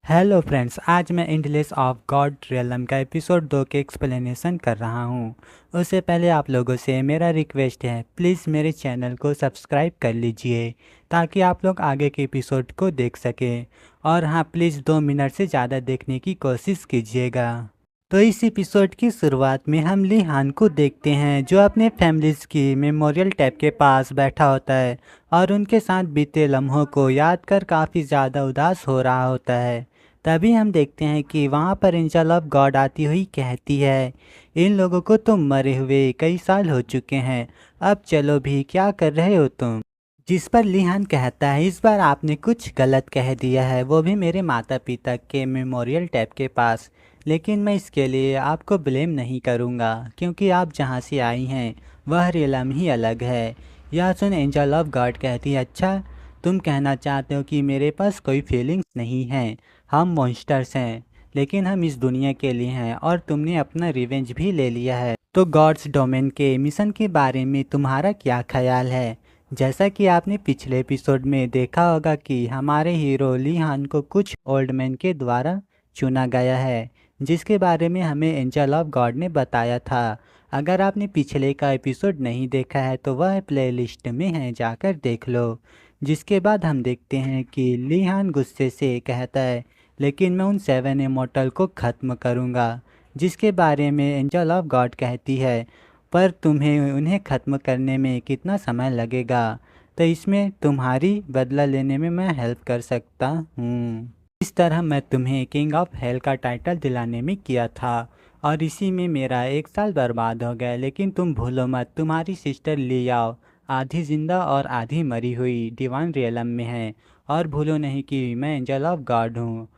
Hello friends, आज मैं endless of God realm का एपिसोड 2 के एक्सप्लेनेशन कर रहा हूँ। उससे पहले आप लोगों से मेरा रिक्वेस्ट है, प्लीज़ मेरे चैनल को सब्सक्राइब कर लीजिए ताकि आप लोग आगे के एपिसोड को देख सकें। और हाँ, प्लीज़ 2 मिनट से ज़्यादा देखने की कोशिश कीजिएगा। तो इस एपिसोड की शुरुआत में हम ली हान को देखते हैं, जो अपने फैमिलीज की मेमोरियल टैब के पास बैठा होता है और उनके साथ बीते लम्हों को याद कर काफ़ी ज़्यादा उदास हो रहा होता है। तभी हम देखते हैं कि वहाँ पर एंजल ऑफ गॉड आती हुई कहती है, इन लोगों को तो मरे हुए कई साल हो चुके हैं, अब चलो भी, क्या कर रहे हो तुम। जिस पर लिहान कहता है, इस बार आपने कुछ गलत कह दिया है, वो भी मेरे माता पिता के मेमोरियल टैब के पास। लेकिन मैं इसके लिए आपको ब्लेम नहीं करूँगा, क्योंकि आप जहाँ से आई हैं वह रियलम ही अलग है। यह सुन एंजल ऑफ गॉड कहती है, अच्छा, तुम कहना चाहते हो कि मेरे पास कोई फीलिंग्स नहीं हैं, हम मॉन्स्टर्स हैं, लेकिन हम इस दुनिया के लिए हैं और तुमने अपना रिवेंज भी ले लिया है। तो गॉड्स डोमेन के मिशन के बारे में तुम्हारा क्या ख्याल है। जैसा कि आपने पिछले एपिसोड में देखा होगा कि हमारे हीरो ली हान को कुछ ओल्ड मैन के द्वारा चुना गया है, जिसके बारे में हमें एंजल ऑफ गॉड ने बताया था। अगर आपने पिछले का एपिसोड नहीं देखा है तो वह प्लेलिस्ट में है, जाकर देख लो। जिसके बाद हम देखते हैं कि ली हान गुस्से से कहता है, लेकिन मैं उन 7 इमोर्टल को ख़त्म करूँगा। जिसके बारे में एंजल ऑफ गॉड कहती है, पर तुम्हें उन्हें ख़त्म करने में कितना समय लगेगा, तो इसमें तुम्हारी बदला लेने में मैं हेल्प कर सकता हूँ। इस तरह मैं तुम्हें किंग ऑफ हेल का टाइटल दिलाने में किया था और इसी में मेरा 1 साल बर्बाद हो गया। लेकिन तुम भूलो मत, तुम्हारी सिस्टर लियाओ आधी जिंदा और आधी मरी हुई डिवाइन रियलम में है। और भूलो नहीं कि मैं एंजल ऑफ गॉड हूँ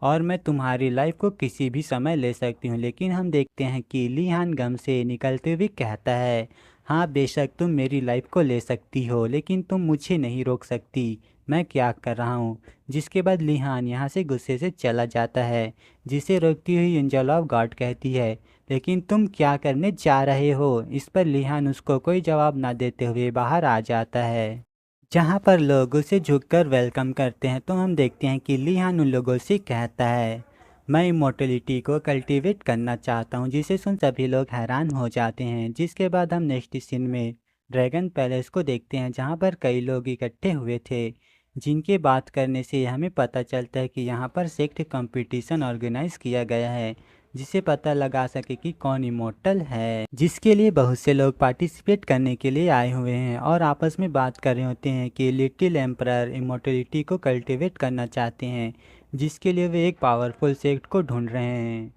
और मैं तुम्हारी लाइफ को किसी भी समय ले सकती हूँ। लेकिन हम देखते हैं कि ली हान गम से निकलते हुए कहता है, हाँ बेशक तुम मेरी लाइफ को ले सकती हो, लेकिन तुम मुझे नहीं रोक सकती, मैं क्या कर रहा हूँ। जिसके बाद ली हान यहाँ से गुस्से से चला जाता है, जिसे रोकती हुई एंजल ऑफ गॉड कहती है, लेकिन तुम क्या करने जा रहे हो। इस पर ली हान उसको कोई जवाब ना देते हुए बाहर आ जाता है, जहाँ पर लोग उसे झुककर वेलकम करते हैं। तो हम देखते हैं कि ली हान उन लोगों से कहता है, मैं इमोर्टलिटी को कल्टीवेट करना चाहता हूँ, जिसे सुन सभी लोग हैरान हो जाते हैं। जिसके बाद हम नेक्स्ट सीन में ड्रैगन पैलेस को देखते हैं, जहाँ पर कई लोग इकट्ठे हुए थे, जिनके बात करने से हमें पता चलता है कि यहाँ पर सेक्ट कंपटीशन ऑर्गेनाइज किया गया है, जिसे पता लगा सके कि कौन इमोर्टल है। जिसके लिए बहुत से लोग पार्टिसिपेट करने के लिए आए हुए हैं और आपस में बात कर रहे होते हैं कि लिटिल एम्परर इमोर्टलिटी को कल्टीवेट करना चाहते हैं, जिसके लिए वे एक पावरफुल सेक्ट को ढूंढ रहे हैं।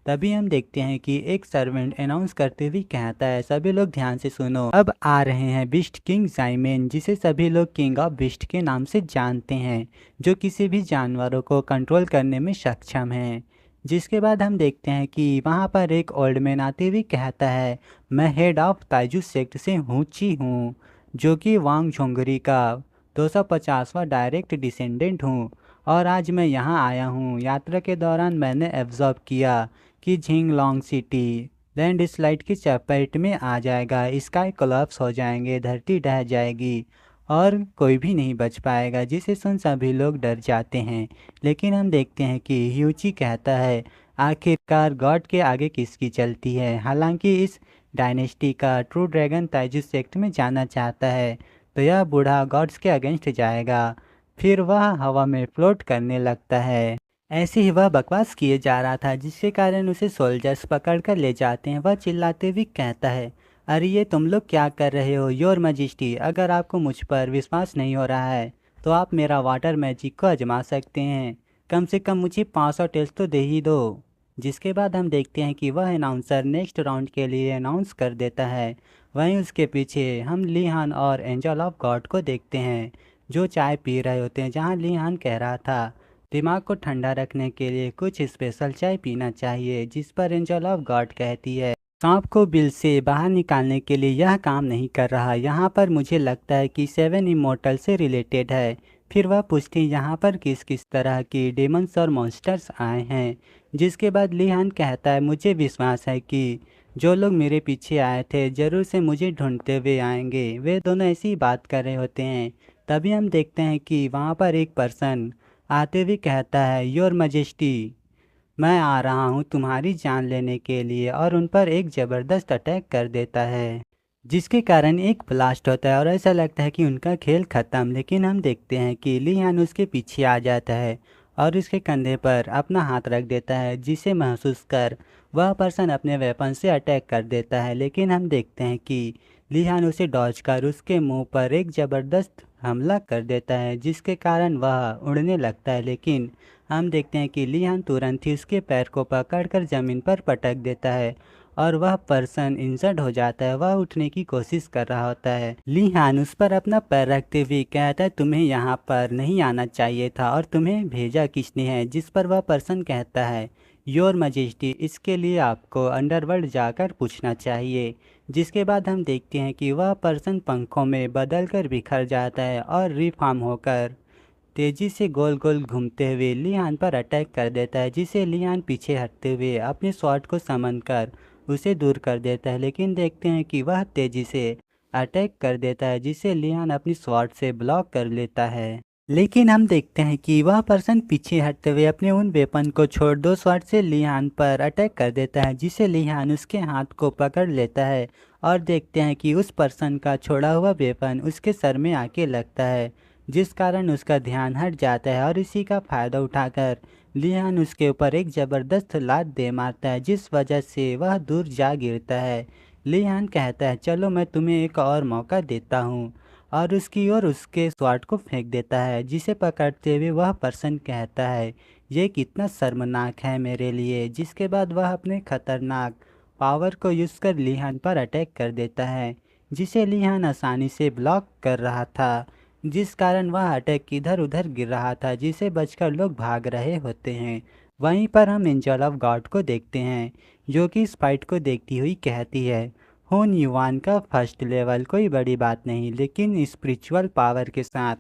तभी हम देखते हैं कि एक सर्वेंट अनाउंस करते हुए कहता है, सभी लोग ध्यान से सुनो, अब आ रहे हैं बिस्ट किंग जाइमेन, जिसे सभी लोग किंग ऑफ बिस्ट के नाम से जानते हैं, जो किसी भी जानवरों को कंट्रोल करने में सक्षम हैं। जिसके बाद हम देखते हैं कि वहाँ पर एक ओल्ड मैन आते हुए कहता है, मैं हेड ऑफ ताइजू सेक्ट से हूची हूँ, जो कि वांग झोंगरी का 250वां डायरेक्ट डिसेंडेंट हूँ, और आज मैं यहाँ आया हूँ। यात्रा के दौरान मैंने एब्जॉर्ब किया कि झिंग लॉन्ग सिटी लैंड स्लाइड की चपेट में आ जाएगा, स्काई कोलैप्स हो जाएंगे, धरती ढह जाएगी और कोई भी नहीं बच पाएगा। जिसे सुन सभी लोग डर जाते हैं। लेकिन हम देखते हैं कि ह्यूची कहता है, आखिरकार गॉड के आगे किसकी चलती है। हालांकि इस डायनेस्टी का ट्रू ड्रैगन ताइजू सेक्ट में जाना चाहता है, तो यह बूढ़ा गॉड्स के अगेंस्ट जाएगा। फिर वह हवा में फ्लोट करने लगता है। ऐसे ही वह बकवास किए जा रहा था, जिसके कारण उसे सोल्जर्स पकड़ कर ले जाते हैं। वह चिल्लाते हुए कहता है, अरे ये तुम लोग क्या कर रहे हो योर मैजेस्टी, अगर आपको मुझ पर विश्वास नहीं हो रहा है तो आप मेरा वाटर मैजिक को आजमा सकते हैं, कम से कम मुझे 500 टेल्स तो दे ही दो। जिसके बाद हम देखते हैं कि वह अनाउंसर नेक्स्ट राउंड के लिए अनाउंस कर देता है। वहीं उसके पीछे हम ली हान और एंजल ऑफ गॉड को देखते हैं, जो चाय पी रहे होते हैं। जहां ली हान कह रहा था, दिमाग को ठंडा रखने के लिए कुछ स्पेशल चाय पीना चाहिए। जिस पर एंजल ऑफ गॉड कहती है, सांप को बिल से बाहर निकालने के लिए यह काम नहीं कर रहा। यहाँ पर मुझे लगता है कि 7 इमोर्टल से रिलेटेड है। फिर वह पूछती यहाँ पर किस किस तरह की डेमन्स और मॉन्स्टर्स आए हैं। जिसके बाद लिहान कहता है, मुझे विश्वास है कि जो लोग मेरे पीछे आए थे ज़रूर से मुझे ढूंढते हुए आएंगे। वे दोनों ऐसी ही बात कर रहे होते हैं। तभी हम देखते हैं कि वहाँ पर एक पर्सन आते हुए कहता है, योर मजेस्टी, मैं आ रहा हूँ तुम्हारी जान लेने के लिए, और उन पर एक ज़बरदस्त अटैक कर देता है, जिसके कारण एक ब्लास्ट होता है और ऐसा लगता है कि उनका खेल ख़त्म। लेकिन हम देखते हैं कि ली हान उसके पीछे आ जाता है और उसके कंधे पर अपना हाथ रख देता है, जिसे महसूस कर वह पर्सन अपने वेपन से अटैक कर देता है। लेकिन हम देखते हैं कि ली हान उसे डॉज कर उसके मुंह पर एक ज़बरदस्त हमला कर देता है, जिसके कारण वह उड़ने लगता है। लेकिन हम देखते हैं कि ली हान तुरंत ही उसके पैर को पकड़कर ज़मीन पर पटक देता है और वह पर्सन इंजर्ड हो जाता है। वह उठने की कोशिश कर रहा होता है। ली हान उस पर अपना पैर रखते हुए कहता है, तुम्हें यहाँ पर नहीं आना चाहिए था और तुम्हें भेजा किसने है। जिस पर वह पर्सन कहता है, योर मजेस्टी, इसके लिए आपको अंडरवर्ल्ड जाकर पूछना चाहिए। जिसके बाद हम देखते हैं कि वह पर्सन पंखों में बदलकर बिखर जाता है और रिफॉर्म होकर तेजी से गोल गोल घूमते हुए ली हान पर अटैक कर देता है, जिसे ली हान पीछे हटते हुए अपने स्वॉर्ड को समन कर उसे दूर कर देता है। लेकिन देखते हैं कि वह तेजी से अटैक कर देता है, जिसे ली हान अपनी स्वॉर्ड से ब्लॉक कर लेता है। लेकिन हम देखते हैं कि वह पर्सन पीछे हटते हुए अपने उन वेपन को छोड़ दो स्वॉर्ड से ली हान पर अटैक कर देता है, जिसे ली हान उसके हाथ को पकड़ लेता है और देखते हैं कि उस पर्सन का छोड़ा हुआ वेपन उसके सर में आके लगता है, जिस कारण उसका ध्यान हट जाता है और इसी का फ़ायदा उठाकर ली हान उसके ऊपर एक ज़बरदस्त लात दे मारता है, जिस वजह से वह दूर जा गिरता है। ली हान कहता है, चलो मैं तुम्हें एक और मौका देता हूँ, और उसकी ओर उसके स्वॉर्ड को फेंक देता है, जिसे पकड़ते हुए वह पर्सन कहता है, ये कितना शर्मनाक है मेरे लिए। जिसके बाद वह अपने खतरनाक पावर को यूज़ कर ली हान पर अटैक कर देता है, जिसे ली हान आसानी से ब्लॉक कर रहा था, जिस कारण वह अटैक इधर उधर गिर रहा था, जिसे बचकर लोग भाग रहे होते हैं। वहीं पर हम एंजल ऑफ गॉड को देखते हैं, जो कि इस फाइट को देखती हुई कहती है, हुन युवान का फर्स्ट लेवल कोई बड़ी बात नहीं, लेकिन स्पिरिचुअल पावर के साथ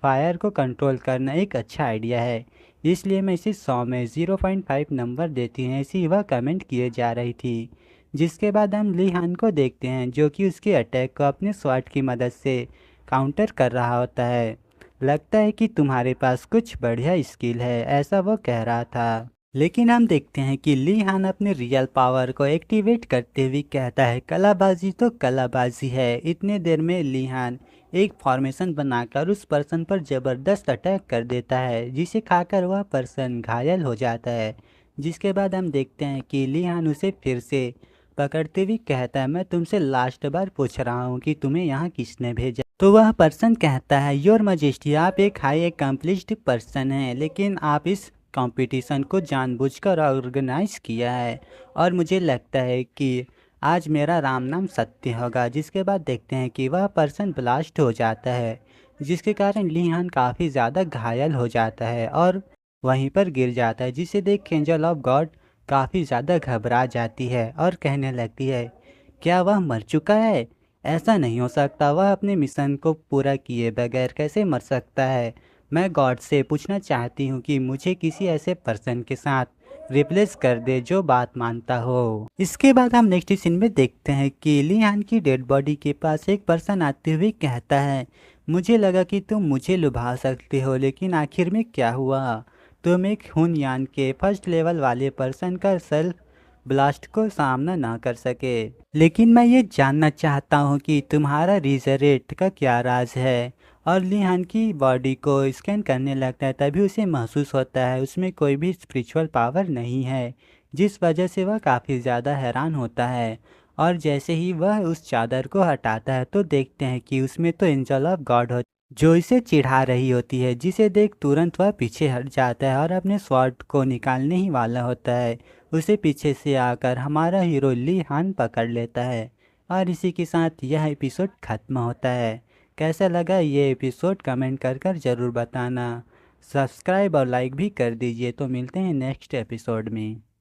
फायर को कंट्रोल करना एक अच्छा आइडिया है, इसलिए मैं इसे 100 में 0.5 नंबर देती हूँ, ऐसी वह कमेंट किए जा रही थी। जिसके बाद हम ली हान को देखते हैं, जो कि उसके अटैक को अपने स्वॉर्ड की मदद से काउंटर कर रहा होता है। लगता है कि तुम्हारे पास कुछ बढ़िया स्किल है, ऐसा वो कह रहा था। लेकिन हम देखते हैं कि ली हान अपने रियल पावर को एक्टिवेट करते हुए कहता है, कलाबाजी तो कलाबाजी है। इतने देर में ली हान एक फॉर्मेशन बनाकर उस पर्सन पर ज़बरदस्त अटैक कर देता है, जिसे खाकर वह पर्सन घायल हो जाता है। जिसके बाद हम देखते हैं कि ली हान उसे फिर से पकड़ते हुए कहता है, मैं तुमसे लास्ट बार पूछ रहा हूँ कि तुम्हें यहाँ किसने भेजा। तो वह पर्सन कहता है, योर मजेस्टी, आप एक हाई एकम्प्लिश्ड पर्सन हैं, लेकिन आप इस कंपटीशन को जानबूझकर ऑर्गेनाइज किया है और मुझे लगता है कि आज मेरा राम नाम सत्य होगा। जिसके बाद देखते हैं कि वह पर्सन ब्लास्ट हो जाता है, जिसके कारण ली हान काफ़ी ज़्यादा घायल हो जाता है और वहीं पर गिर जाता है, जिसे देख एंजल ऑफ गॉड काफ़ी ज़्यादा घबरा जाती है और कहने लगती है, क्या वह मर चुका है? ऐसा नहीं हो सकता, वह अपने मिशन को पूरा किए बगैर कैसे मर सकता है? मैं गॉड से पूछना चाहती हूँ कि मुझे किसी ऐसे पर्सन के साथ रिप्लेस कर दे जो बात मानता हो। इसके बाद हम नेक्स्ट सीन में देखते हैं कि ली हान की डेड बॉडी के पास एक पर्सन आते हुए कहता है, मुझे लगा कि तुम मुझे लुभा सकते हो, लेकिन आखिर में क्या हुआ? तुम एक हुन यान के फर्स्ट लेवल वाले पर्सन का सेल्फ ब्लास्ट को सामना ना कर सके। लेकिन मैं ये जानना चाहता हूँ कि तुम्हारा रिजरेट का क्या राज है। और ली हान की बॉडी को स्कैन करने लगता है, तभी उसे महसूस होता है उसमें कोई भी स्पिरिचुअल पावर नहीं है, जिस वजह से वह काफ़ी ज़्यादा हैरान होता है। और जैसे ही वह उस चादर को हटाता है तो देखते हैं कि उसमें तो एंजल ऑफ गॉड हो, जो इसे चिढ़ा रही होती है, जिसे देख तुरंत वह पीछे हट जाता है और अपने स्वॉर्ड को निकालने ही वाला होता है। उसे पीछे से आकर हमारा हीरो ली हान पकड़ लेता है और इसी के साथ यह एपिसोड ख़त्म होता है। कैसा लगा ये एपिसोड कमेंट कर ज़रूर बताना। सब्सक्राइब और लाइक भी कर दीजिए। तो मिलते हैं नेक्स्ट एपिसोड में।